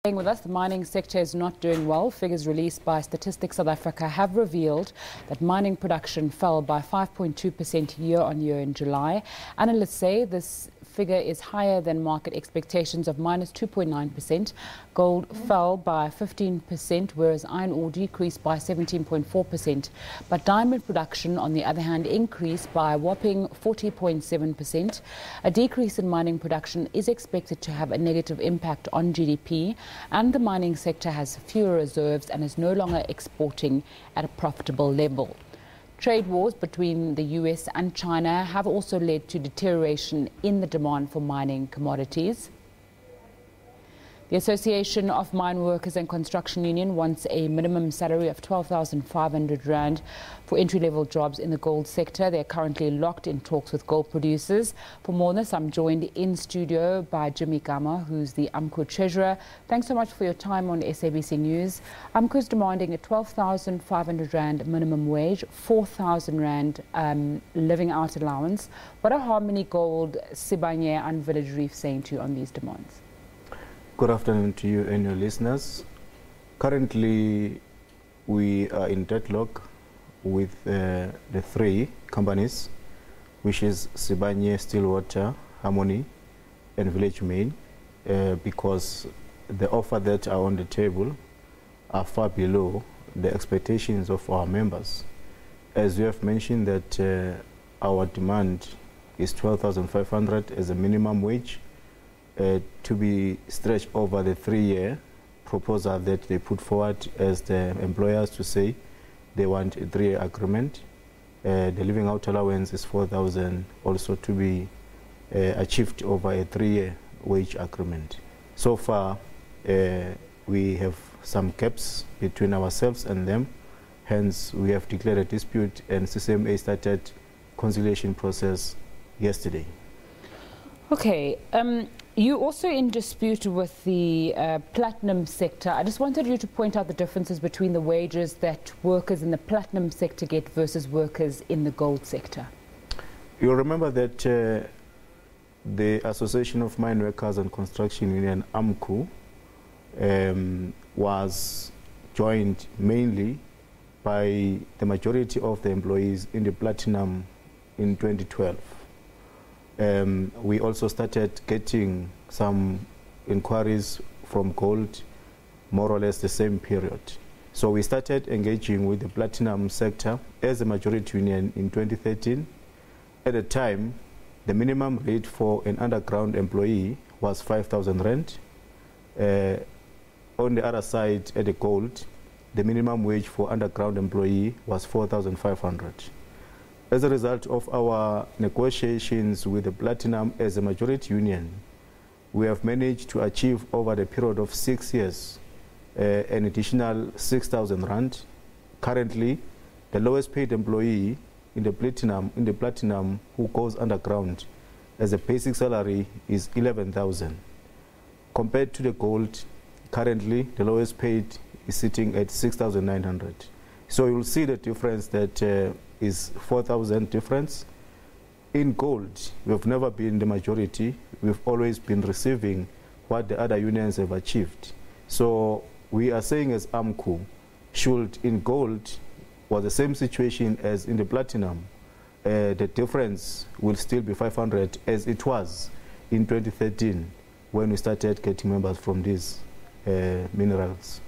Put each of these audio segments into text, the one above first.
Staying with us, the mining sector is not doing well. Figures released by Statistics South Africa have revealed that mining production fell by 5.2% year-on-year in July. Analysts say this figure is higher than market expectations of minus 2.9%. Gold fell by 15%, whereas iron ore decreased by 17.4%. But diamond production, on the other hand, increased by a whopping 40.7%. A decrease in mining production is expected to have a negative impact on GDP. And the mining sector has fewer reserves and is no longer exporting at a profitable level. Trade wars between the US and China have also led to deterioration in the demand for mining commodities. The Association of Mineworkers and Construction Union wants a minimum salary of 12,500 rand for entry-level jobs in the gold sector. They're currently locked in talks with gold producers. For more on this, I'm joined in studio by Jimmy Gama, who's the AMCU treasurer. Thanks so much for your time on SABC News. AMCU is demanding a 12,500 rand minimum wage, 4,000 rand living out allowance. What are Harmony Gold, Sibanye and Village Reef saying to you on these demands? Good afternoon to you and your listeners. Currently, we are in deadlock with the three companies, which is Sibanye, Stillwater, Harmony, and Village Main, because the offer that are on the table are far below the expectations of our members. As you have mentioned that our demand is 12,500 as a minimum wage, to be stretched over the 3-year proposal that they put forward as the employers to say they want a 3-year agreement. The living out allowance is 4,000 also to be achieved over a 3-year wage agreement. So far, we have some gaps between ourselves and them. Hence, we have declared a dispute and CCMA started conciliation process yesterday. Okay. You're also in dispute with the platinum sector. I just wanted you to point out the differences between the wages that workers in the platinum sector get versus workers in the gold sector. You'll remember that the Association of Mineworkers and Construction Union, AMCU, was joined mainly by the majority of the employees in the platinum in 2012. We also started getting some inquiries from gold, more or less the same period. So we started engaging with the platinum sector as a majority union in 2013. At the time, the minimum rate for an underground employee was 5,000 rand. On the other side, at the gold, the minimum wage for underground employee was 4,500. As a result of our negotiations with the Platinum as a majority union, we have managed to achieve over the period of 6 years an additional 6,000 rand. Currently, the lowest paid employee in the Platinum who goes underground as a basic salary is 11,000. Compared to the gold, currently the lowest paid is sitting at 6,900. So you'll see the difference that is 4,000 difference. In gold, we've never been the majority. We've always been receiving what the other unions have achieved. So we are saying as AMCU, should in gold was the same situation as in the platinum, the difference will still be 500 as it was in 2013 when we started getting members from these minerals.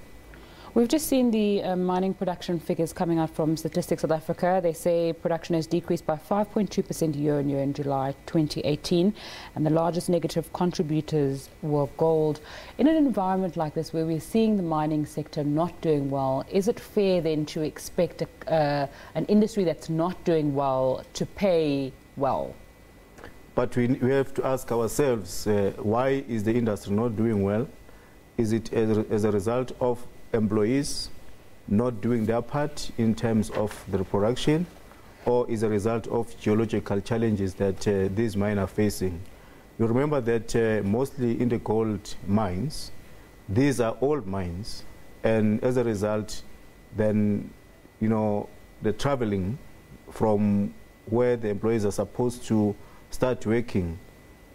We've just seen the mining production figures coming out from Statistics South Africa. They say production has decreased by 5.2% year-on-year in July 2018, and the largest negative contributors were gold. In an environment like this, where we're seeing the mining sector not doing well, is it fair then to expect an industry that's not doing well to pay well? But we have to ask ourselves, why is the industry not doing well? Is it as a result of employees not doing their part in terms of the production, or is a result of geological challenges that these mines are facing? You remember that mostly in the gold mines, these are old mines, and as a result, then, you know, the traveling from where the employees are supposed to start working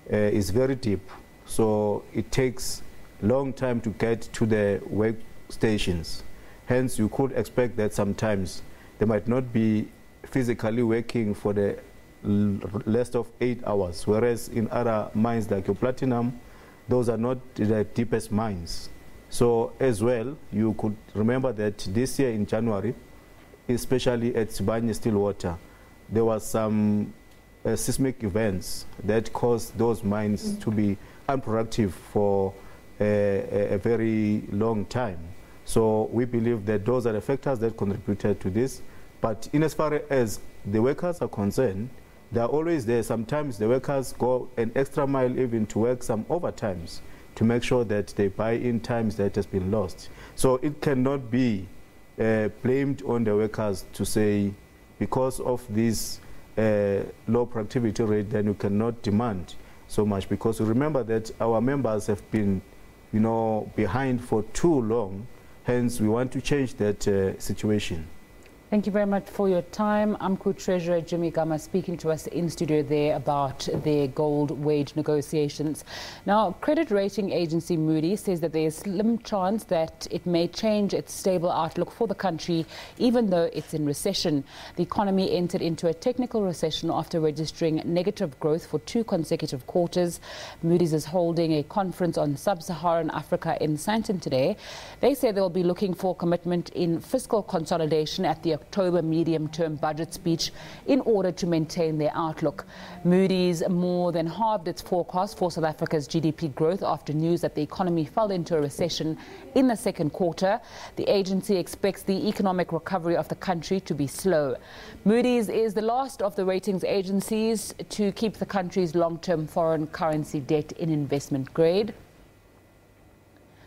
is very deep. So it takes long time to get to the workstations. Hence, you could expect that sometimes they might not be physically working for the less of 8 hours, whereas in other mines like your platinum, those are not the deepest mines. So as well, you could remember that this year in January, especially at Sibanye Stillwater, there was some seismic events that caused those mines to be unproductive for a very long time. So we believe that those are the factors that contributed to this. But in as far as the workers are concerned, they are always there. Sometimes the workers go an extra mile even to work some overtimes to make sure that they buy in times that has been lost. So it cannot be blamed on the workers to say, because of this low productivity rate, then you cannot demand so much, because remember that our members have been, behind for too long. Hence, we want to change that situation. Thank you very much for your time. AMCU Treasurer Jimmy Gama speaking to us in studio there about their gold wage negotiations. Now, credit rating agency Moody's says that there is slim chance that it may change its stable outlook for the country, even though it's in recession. The economy entered into a technical recession after registering negative growth for 2 consecutive quarters. Moody's is holding a conference on sub-Saharan Africa in Sandton today. They say they will be looking for commitment in fiscal consolidation at the October medium-term budget speech in order to maintain their outlook. Moody's more than halved its forecast for South Africa's GDP growth after news that the economy fell into a recession in the second quarter. The agency expects the economic recovery of the country to be slow. Moody's is the last of the ratings agencies to keep the country's long-term foreign currency debt in investment grade.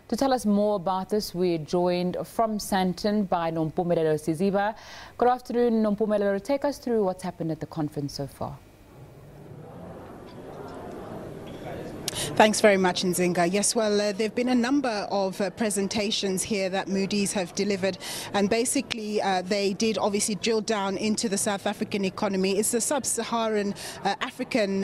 To tell us more about this, we're joined from Sandton by Nompumelelo Siziba. Good afternoon, Nompumelelo. Take us through what's happened at the conference so far. Thanks very much, Nzinga. Yes, well, there have been a number of presentations here that Moody's have delivered, and basically they did obviously drill down into the South African economy. It's the Sub-Saharan African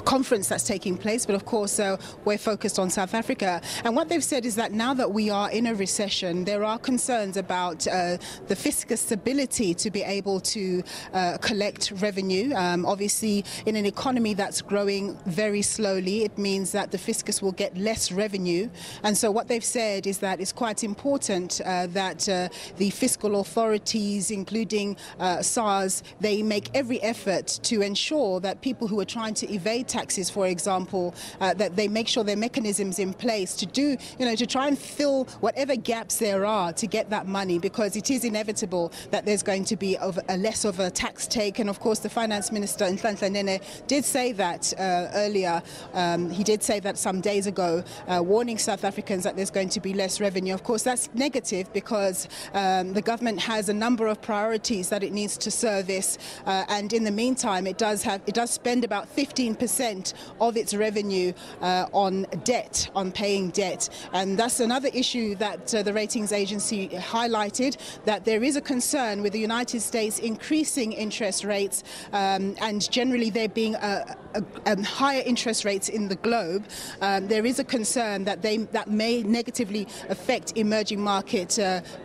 conference that's taking place, but of course we're focused on South Africa. And what they've said is that now that we are in a recession, there are concerns about the fiscal stability to be able to collect revenue. Obviously, in an economy that's growing very slowly, it means that the fiscus will get less revenue. And so what they've said is that it's quite important that the fiscal authorities, including SARS, they make every effort to ensure that people who are trying to evade taxes, for example, that they make sure there are mechanisms in place to do, to try and fill whatever gaps there are to get that money, because it is inevitable that there's going to be a less of a tax take. And of course, the Finance Minister, Nhlanhla Nene, did say that earlier. He did say that some days ago, warning South Africans that there's going to be less revenue. Of course, that's negative because the government has a number of priorities that it needs to service, and in the meantime, it does spend about 15% of its revenue on debt, on paying debt, and that's another issue that the ratings agency highlighted, that there is a concern with the United States increasing interest rates, and generally there being higher interest rates in the globe. There is a concern that that may negatively affect emerging market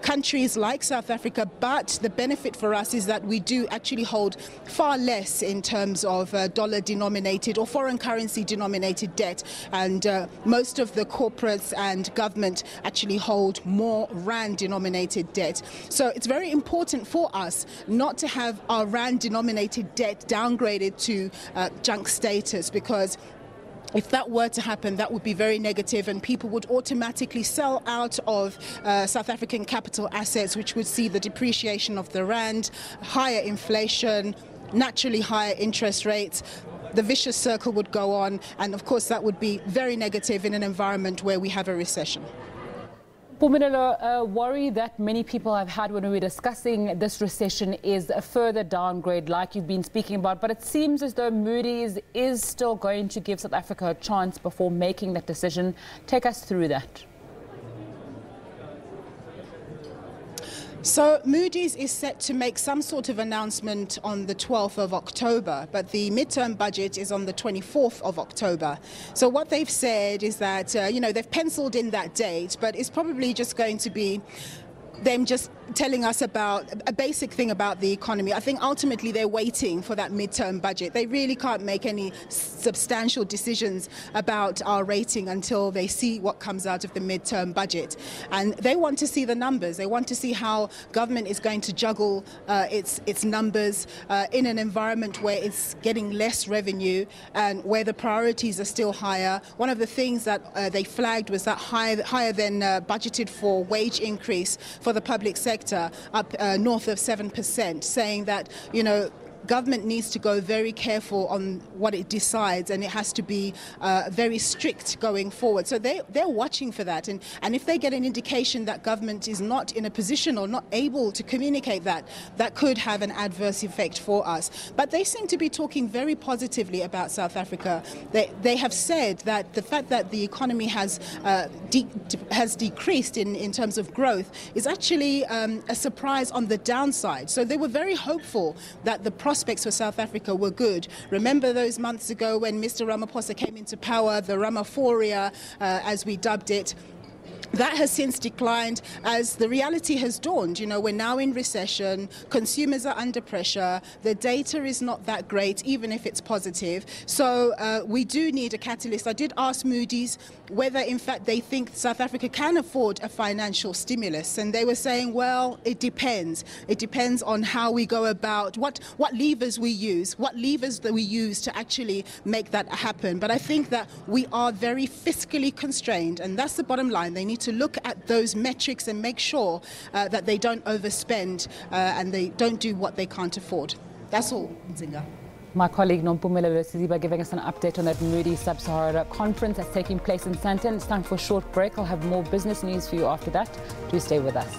countries like South Africa, but the benefit for us is that we do actually hold far less in terms of dollar-denominated or foreign currency-denominated debt, and most of the corporates and government actually hold more rand-denominated debt. So it's very important for us not to have our rand-denominated debt downgraded to junk status, because if that were to happen, that would be very negative, and people would automatically sell out of South African capital assets, which would see the depreciation of the rand, higher inflation, naturally higher interest rates. The vicious circle would go on, and of course that would be very negative in an environment where we have a recession. Nompumelelo, a worry that many people have had when we were discussing this recession is a further downgrade like you've been speaking about, but it seems as though Moody's is still going to give South Africa a chance before making that decision. Take us through that. So Moody's is set to make some sort of announcement on the 12th of October, but the midterm budget is on the 24th of October. So what they've said is that, they've penciled in that date, but it's probably just going to be them just telling us about a basic thing about the economy. I think ultimately they're waiting for that midterm budget. They really can't make any substantial decisions about our rating until they see what comes out of the midterm budget. And they want to see the numbers. They want to see how government is going to juggle its numbers in an environment where it's getting less revenue and where the priorities are still higher. One of the things that they flagged was that higher than budgeted for wage increase for the public sector, up north of 7%, saying that, government needs to go very careful on what it decides, and it has to be very strict going forward. So they're watching for that. And if they get an indication that government is not in a position or not able to communicate that could have an adverse effect for us. But they seem to be talking very positively about South Africa. They have said that the fact that the economy has decreased in terms of growth is actually a surprise on the downside. So they were very hopeful that the prospects for South Africa were good. Remember those months ago when Mr. Ramaphosa came into power, the Ramaphoria, as we dubbed it. That has since declined as the reality has dawned. We're now in recession, consumers are under pressure, the data is not that great, even if it's positive. So we do need a catalyst. I did ask Moody's whether, in fact, they think South Africa can afford a financial stimulus. And they were saying, well, it depends. It depends on how we go about, what levers we use, to actually make that happen. But I think that we are very fiscally constrained, and that's the bottom line. They need to look at those metrics and make sure that they don't overspend and they don't do what they can't afford. That's all, Nzinga. My colleague Nompumela Lesiziba giving us an update on that Moody's Sub-Sahara conference that's taking place in Sandton. It's time for a short break. I'll have more business news for you after that. Do stay with us.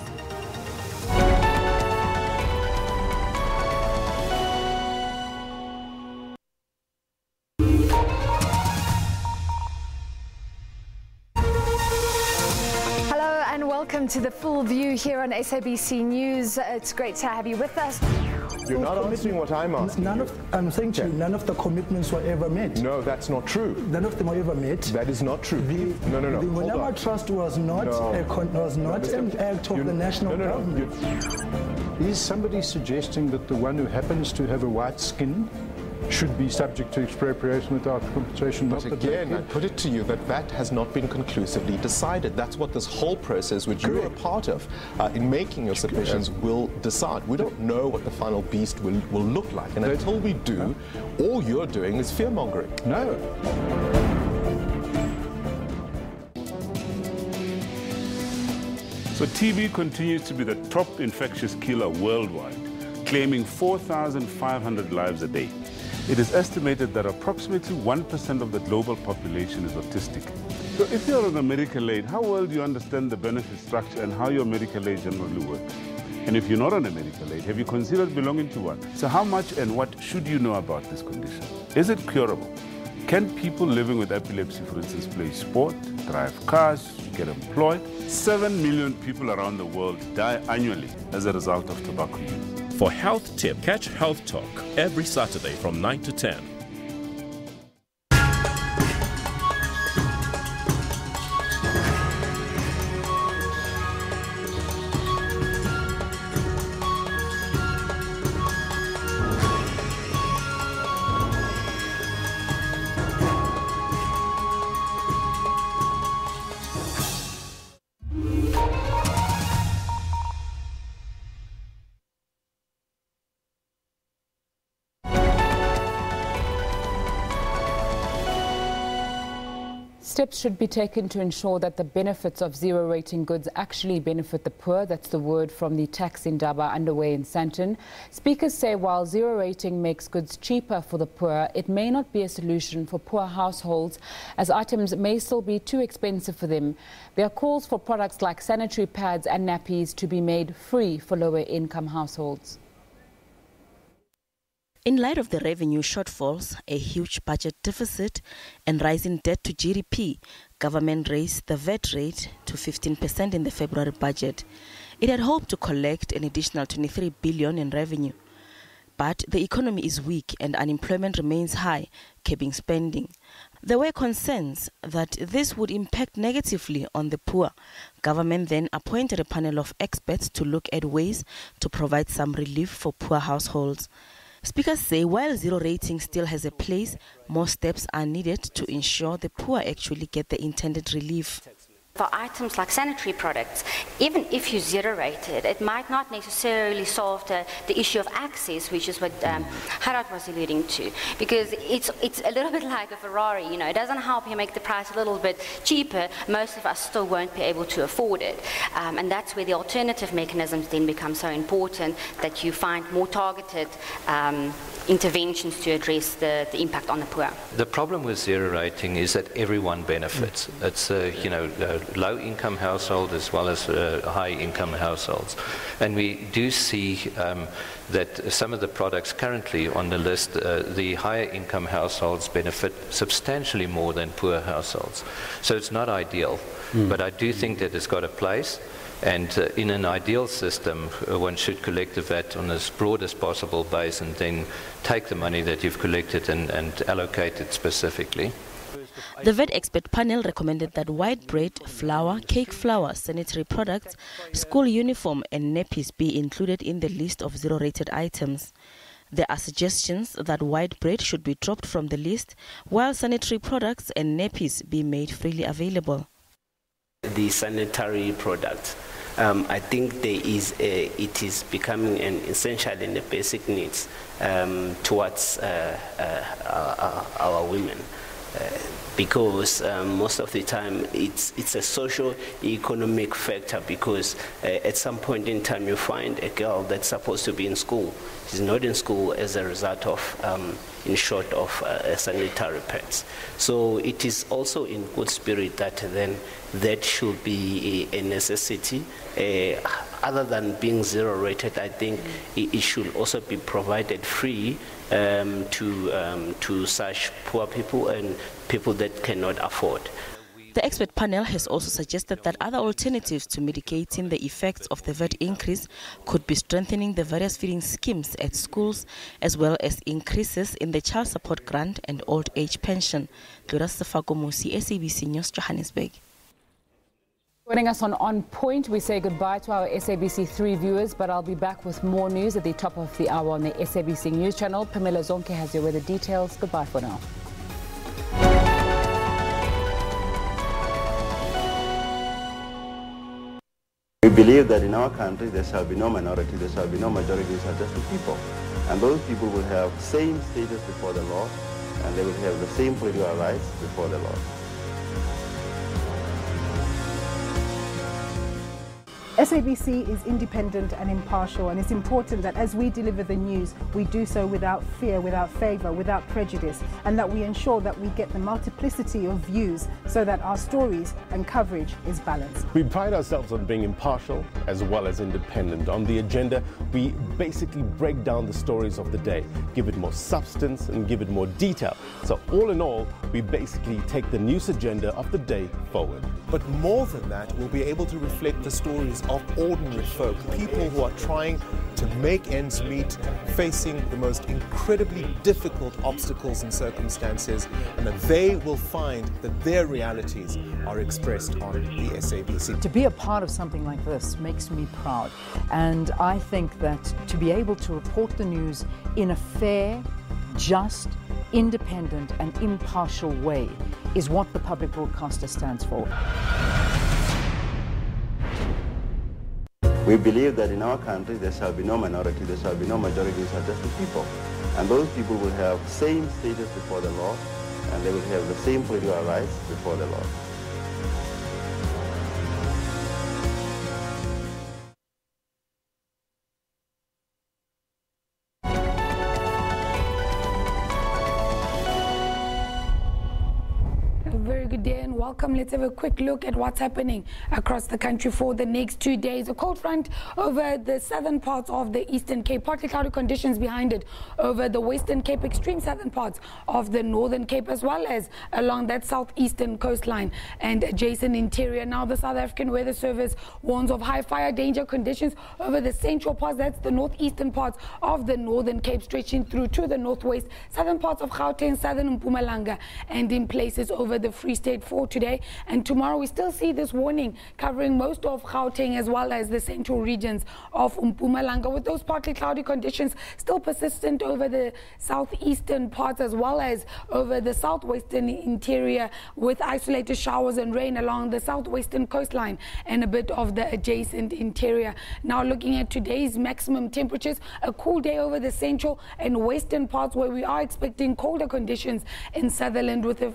Welcome to the full view here on SABC News. It's great to have you with us. You're not answering what I'm asking. I'm saying to you, none of the commitments were ever met. No, that's not true. None of them were ever met. That is not true. No. The Mineworkers Trust was not an act of the national government. Is somebody suggesting that the one who happens to have a white skin should be subject to expropriation without compensation? But again, I put it to you that has not been conclusively decided. That's what this whole process, which you're a part of, in making your submissions, will decide. We don't know what the final beast will look like. And until we do, all you're doing is fear-mongering. No. So TB continues to be the top infectious killer worldwide, claiming 4,500 lives a day. It is estimated that approximately 1% of the global population is autistic. So if you're on a medical aid, how well do you understand the benefit structure and how your medical aid generally works? And if you're not on a medical aid, have you considered belonging to one? So how much and what should you know about this condition? Is it curable? Can people living with epilepsy, for instance, play sport, drive cars, get employed? 7 million people around the world die annually as a result of tobacco use. For Health Tip, catch Health Talk every Saturday from 9 to 10. Steps should be taken to ensure that the benefits of zero-rating goods actually benefit the poor. That's the word from the tax indaba underway in Sandton. Speakers say while zero-rating makes goods cheaper for the poor, it may not be a solution for poor households, as items may still be too expensive for them. There are calls for products like sanitary pads and nappies to be made free for lower-income households. In light of the revenue shortfalls, a huge budget deficit and rising debt to GDP, government raised the VAT rate to 15% in the February budget. It had hoped to collect an additional 23 billion in revenue. But the economy is weak and unemployment remains high, capping spending. There were concerns that this would impact negatively on the poor. Government then appointed a panel of experts to look at ways to provide some relief for poor households. Speakers say while zero rating still has a place, more steps are needed to ensure the poor actually get the intended relief. For items like sanitary products, even if you zero rate it, it might not necessarily solve the issue of access, which is what Harald was alluding to, because it's a little bit like a Ferrari, you know, it doesn't help you make the price a little bit cheaper, most of us still won't be able to afford it. And that's where the alternative mechanisms then become so important, that you find more targeted interventions to address the impact on the poor. The problem with zero rating is that everyone benefits. It's low-income households as well as high-income households. And we do see that some of the products currently on the list, the higher-income households benefit substantially more than poor households. So it's not ideal, but I do think that it's got a place. And in an ideal system, one should collect the VAT on as broad as possible base and then take the money that you've collected and allocate it specifically. The VAT expert panel recommended that white bread, flour, cake flour, sanitary products, school uniform and nappies be included in the list of zero-rated items. There are suggestions that white bread should be dropped from the list, while sanitary products and nappies be made freely available. The sanitary products, I think it is becoming an essential and a basic needs towards our women. Because most of the time it's a socio-economic factor, because at some point in time you find a girl that's supposed to be in school. She's not in school as a result of in short of sanitary pads. So it is also in good spirit that then that should be a necessity. Other than being zero rated, I think it should also be provided free to such poor people and people that cannot afford. The expert panel has also suggested that other alternatives to mitigating the effects of the VAT increase could be strengthening the various feeding schemes at schools, as well as increases in the child support grant and old age pension. SABC News, Johannesburg. Joining us on Point, we say goodbye to our SABC3 viewers, but I'll be back with more news at the top of the hour on the SABC News channel. Pamela Zonke has your weather details. Goodbye for now. We believe that in our country there shall be no minority, there shall be no majority, there shall just be people. And those people will have same status before the law, and they will have the same political rights before the law. SABC is independent and impartial, and it's important that as we deliver the news, we do so without fear, without favour, without prejudice, and that we ensure that we get the multiplicity of views so that our stories and coverage is balanced. We pride ourselves on being impartial as well as independent. On the agenda, we basically break down the stories of the day, give it more substance and give it more detail. So all in all, we basically take the news agenda of the day forward. But more than that, we'll be able to reflect the stories of ordinary folk, people who are trying to make ends meet, facing the most incredibly difficult obstacles and circumstances, and that they will find that their realities are expressed on the SABC. To be a part of something like this makes me proud, and I think that to be able to report the news in a fair, just, independent and impartial way is what the public broadcaster stands for. We believe that in our country there shall be no minority, there shall be no majority, there shall just be people. And those people will have same status before the law, and they will have the same political rights before the law. Very good day and welcome. Let's have a quick look at what's happening across the country for the next 2 days. A cold front over the southern parts of the Eastern Cape, partly cloudy conditions behind it over the Western Cape, extreme southern parts of the Northern Cape, as well as along that southeastern coastline and adjacent interior. Now the South African Weather Service warns of high fire danger conditions over the central parts, that's the northeastern parts of the Northern Cape, stretching through to the northwest, southern parts of Gauteng, southern Mpumalanga, and in places over the Free State for today and tomorrow. We still see this warning covering most of Gauteng as well as the central regions of Mpumalanga, with those partly cloudy conditions still persistent over the southeastern parts as well as over the southwestern interior, with isolated showers and rain along the southwestern coastline and a bit of the adjacent interior. Now looking at today's maximum temperatures, a cool day over the central and western parts, where we are expecting colder conditions in Sutherland with a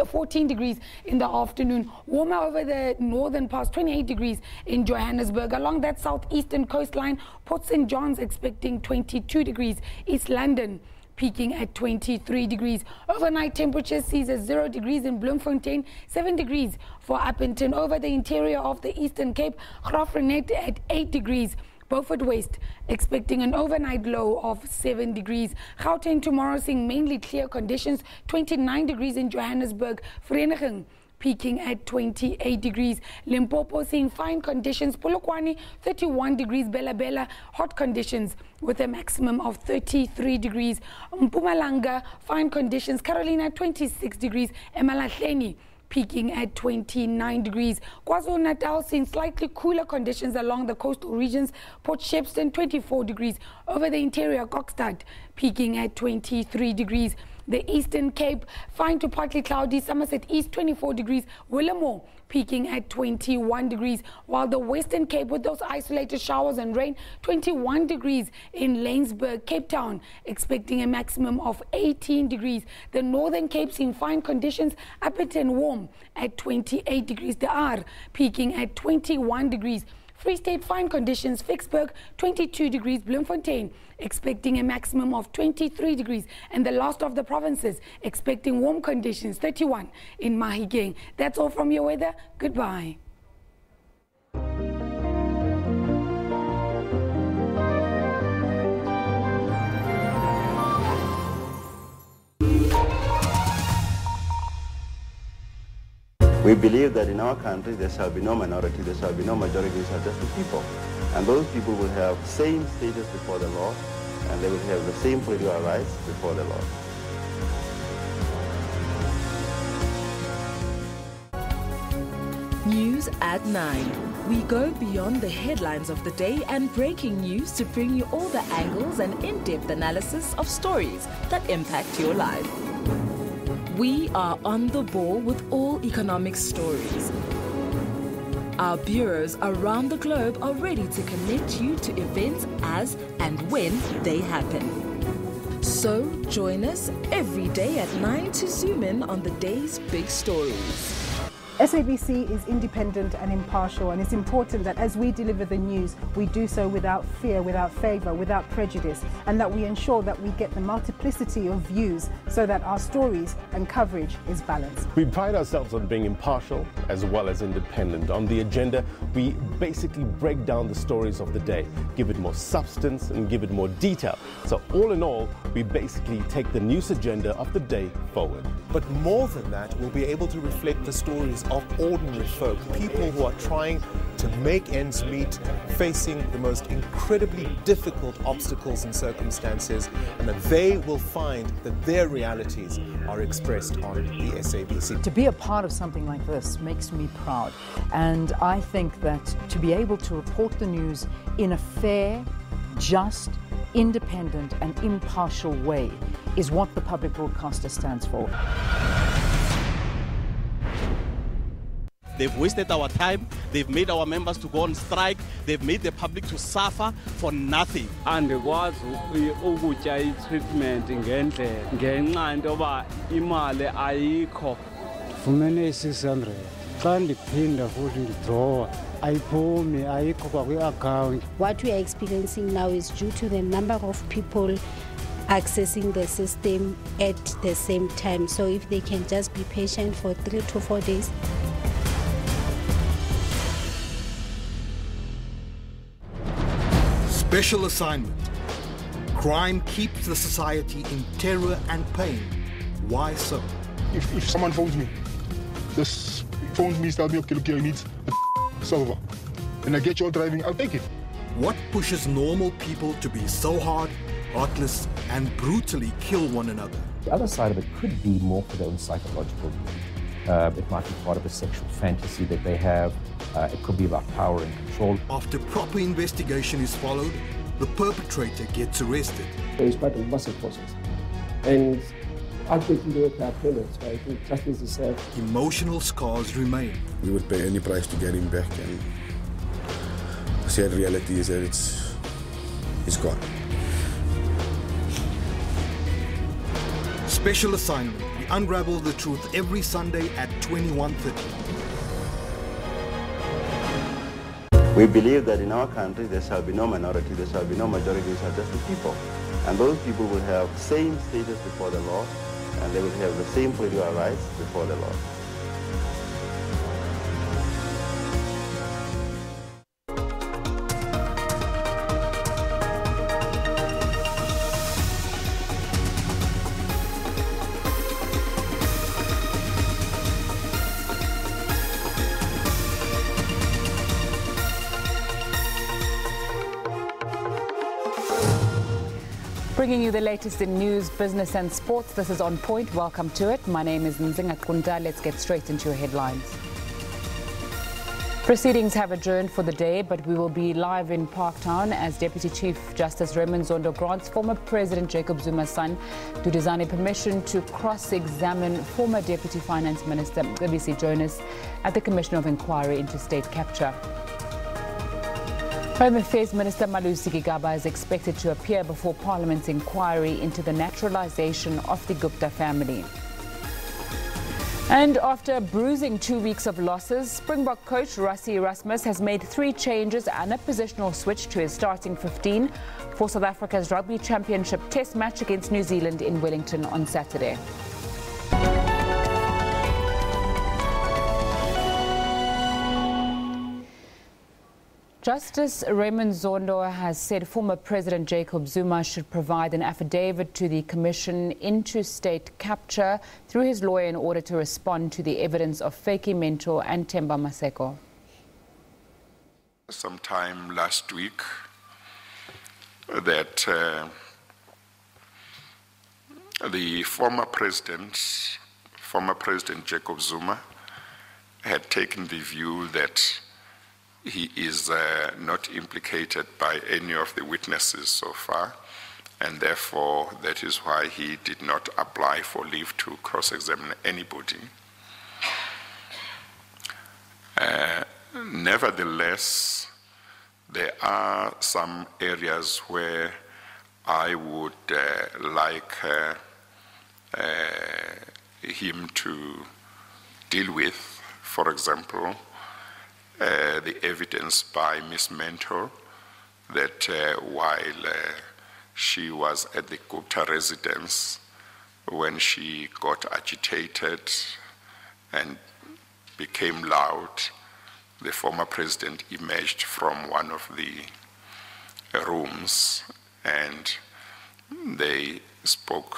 14 degrees in the afternoon. Warmer over the northern parts, 28 degrees in Johannesburg. Along that southeastern coastline, Port St. John's expecting 22 degrees. East London peaking at 23 degrees. Overnight temperatures sees at 0 degrees in Bloemfontein, 7 degrees for Appington. Over the interior of the Eastern Cape, Graaff-Reinet at 8 degrees. Beaufort West expecting an overnight low of 7 degrees. Gauteng tomorrow seeing mainly clear conditions, 29 degrees in Johannesburg. Vereniging peaking at 28 degrees. Limpopo seeing fine conditions. Polokwane 31 degrees. Bela hot conditions with a maximum of 33 degrees. Mpumalanga fine conditions. Carolina 26 degrees. Emalahleni peaking at 29 degrees. KwaZulu-Natal seeing slightly cooler conditions along the coastal regions. Port Shepstone 24 degrees. Over the interior, Kokstad peaking at 23 degrees. The Eastern Cape, fine to partly cloudy. Somerset East 24 degrees. Willamore peaking at 21 degrees, while the Western Cape, with those isolated showers and rain, 21 degrees in Laingsburg. Cape Town expecting a maximum of 18 degrees. The Northern Cape seeing fine conditions. Appleton warm at 28 degrees. The R peaking at 21 degrees. Free State fine conditions. Vicksburg 22 degrees. Bloemfontein expecting a maximum of 23 degrees. And the last of the provinces expecting warm conditions, 31 in Mahikeng. That's all from your weather. Goodbye. We believe that in our country there shall be no minority, there shall be no majority, there shall just be people. And those people will have same status before the law, and they will have the same political rights before the law. News at 9. We go beyond the headlines of the day and breaking news to bring you all the angles and in-depth analysis of stories that impact your life. We are on the ball with all economic stories. Our bureaus around the globe are ready to connect you to events as and when they happen. So join us every day at 9 to zoom in on the day's big stories. SABC is independent and impartial, and it's important that as we deliver the news, we do so without fear, without favour, without prejudice, and that we ensure that we get the multiplicity of views so that our stories and coverage is balanced. We pride ourselves on being impartial as well as independent. On the agenda, we basically break down the stories of the day, give it more substance and give it more detail. So all in all, we basically take the news agenda of the day forward. But more than that, we'll be able to reflect the stories of ordinary folk, people who are trying to make ends meet, facing the most incredibly difficult obstacles and circumstances, and that they will find that their realities are expressed on the SABC. To be a part of something like this makes me proud, and I think that to be able to report the news in a fair, just, independent and impartial way is what the public broadcaster stands for. They've wasted our time, they've made our members to go on strike, they've made the public to suffer for nothing. Andikwazi ukutya i-treatment ngenxa into yoba imali ayikho. Ndifumene i-600 xa ndiphinda futhi ndidrowa ayiphumi ayikho kwakwi-account. What we are experiencing now is due to the number of people accessing the system at the same time. So if they can just be patient for 3 to 4 days. Special assignment. Crime keeps the society in terror and pain. Why so? If someone phones me, just phones me, tells me, okay, look, I need a server, and I get you all driving, I'll take it. What pushes normal people to be so hard, heartless, and brutally kill one another? The other side of it could be more for their own psychological need. It might be part of a sexual fantasy that they have. It could be about power and control. After proper investigation is followed, the perpetrator gets arrested. There is quite a massive process. And I'm taking the payments, I think justice is served. Emotional scars remain. We would pay any price to get him back, and the sad reality is that it's gone. Special assignment. We unravel the truth every Sunday at 21:30. We believe that in our country there shall be no minority, there shall be no majority, there shall just be people. And those people will have the same status before the law, and they will have the same political rights before the law. Bringing you the latest in news, business and sports. This is On Point. Welcome to it. My name is Nzinga Kunda. Let's get straight into your headlines. Proceedings have adjourned for the day, but we will be live in Parktown as Deputy Chief Justice Raymond Zondo grants former President Jacob Zuma's son to design a permission to cross-examine former Deputy Finance Minister SABC Jonas at the Commission of Inquiry into State Capture. Home Affairs Minister Jimmy Gama is expected to appear before Parliament's inquiry into the naturalization of the Gupta family. And after a bruising 2 weeks of losses, Springbok coach Rassie Erasmus has made 3 changes and a positional switch to his starting 15 for South Africa's Rugby Championship Test match against New Zealand in Wellington on Saturday. Justice Raymond Zondo has said former President Jacob Zuma should provide an affidavit to the Commission into State Capture through his lawyer in order to respond to the evidence of Feki Mentor and Themba Maseko. Sometime last week that the former President Jacob Zuma had taken the view that he is not implicated by any of the witnesses so far, and therefore that is why he did not apply for leave to cross-examine anybody. Nevertheless, there are some areas where I would like him to deal with. For example, the evidence by Ms. Mentor that while she was at the Gupta residence, when she got agitated and became loud, the former president emerged from one of the rooms and they spoke,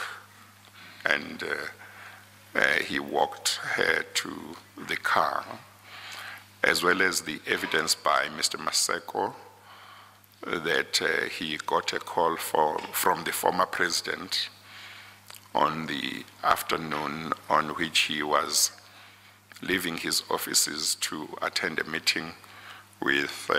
and he walked her to the car, as well as the evidence by Mr. Maseko that he got a call from the former president on the afternoon on which he was leaving his offices to attend a meeting with